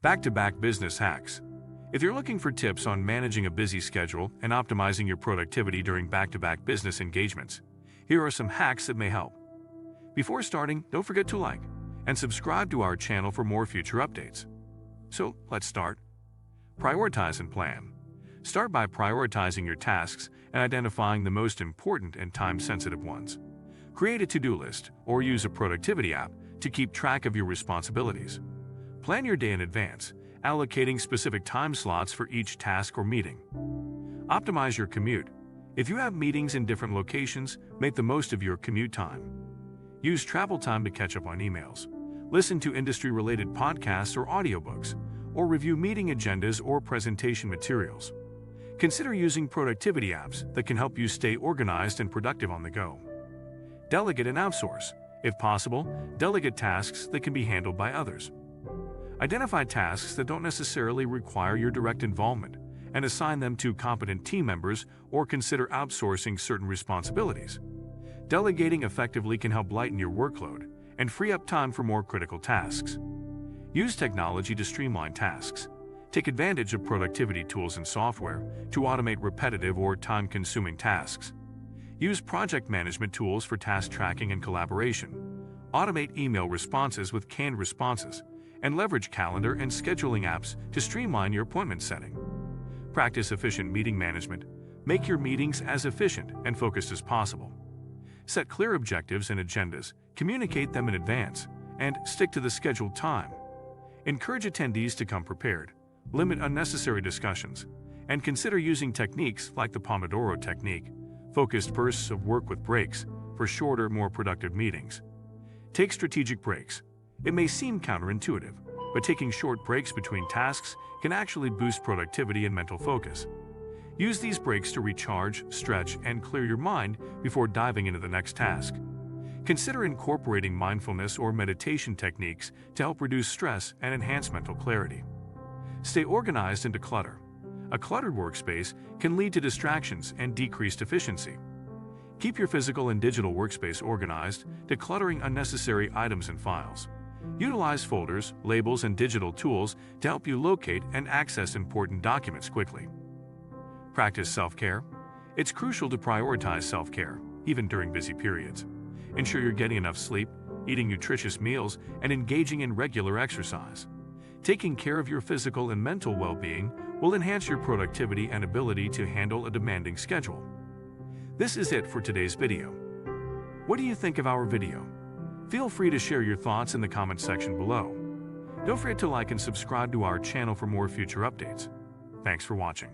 Back-to-back business hacks. If you're looking for tips on managing a busy schedule and optimizing your productivity during back-to-back business engagements, here are some hacks that may help. Before starting, don't forget to like and subscribe to our channel for more future updates. So, let's start. Prioritize and plan. Start by prioritizing your tasks and identifying the most important and time-sensitive ones. Create a to-do list or use a productivity app to keep track of your responsibilities. Plan your day in advance, allocating specific time slots for each task or meeting. Optimize your commute. If you have meetings in different locations, make the most of your commute time. Use travel time to catch up on emails. Listen to industry-related podcasts or audiobooks, or review meeting agendas or presentation materials. Consider using productivity apps that can help you stay organized and productive on the go. Delegate and outsource. If possible, delegate tasks that can be handled by others. Identify tasks that don't necessarily require your direct involvement and assign them to competent team members or consider outsourcing certain responsibilities. Delegating effectively can help lighten your workload and free up time for more critical tasks. Use technology to streamline tasks. Take advantage of productivity tools and software to automate repetitive or time-consuming tasks. Use project management tools for task tracking and collaboration. Automate email responses with canned responses, and leverage calendar and scheduling apps to streamline your appointment setting. Practice efficient meeting management. Make your meetings as efficient and focused as possible. Set clear objectives and agendas, communicate them in advance, and stick to the scheduled time. Encourage attendees to come prepared. Limit unnecessary discussions, and consider using techniques like the Pomodoro technique, focused bursts of work with breaks, for shorter, more productive meetings. Take strategic breaks. It may seem counterintuitive, but taking short breaks between tasks can actually boost productivity and mental focus. Use these breaks to recharge, stretch, and clear your mind before diving into the next task. Consider incorporating mindfulness or meditation techniques to help reduce stress and enhance mental clarity. Stay organized and declutter. A cluttered workspace can lead to distractions and decreased efficiency. Keep your physical and digital workspace organized, decluttering unnecessary items and files. Utilize folders, labels, and digital tools to help you locate and access important documents quickly. Practice self-care. It's crucial to prioritize self-care, even during busy periods. Ensure you're getting enough sleep, eating nutritious meals, and engaging in regular exercise. Taking care of your physical and mental well-being will enhance your productivity and ability to handle a demanding schedule. This is it for today's video. What do you think of our video? Feel free to share your thoughts in the comment section below. Don't forget to like and subscribe to our channel for more future updates. Thanks for watching.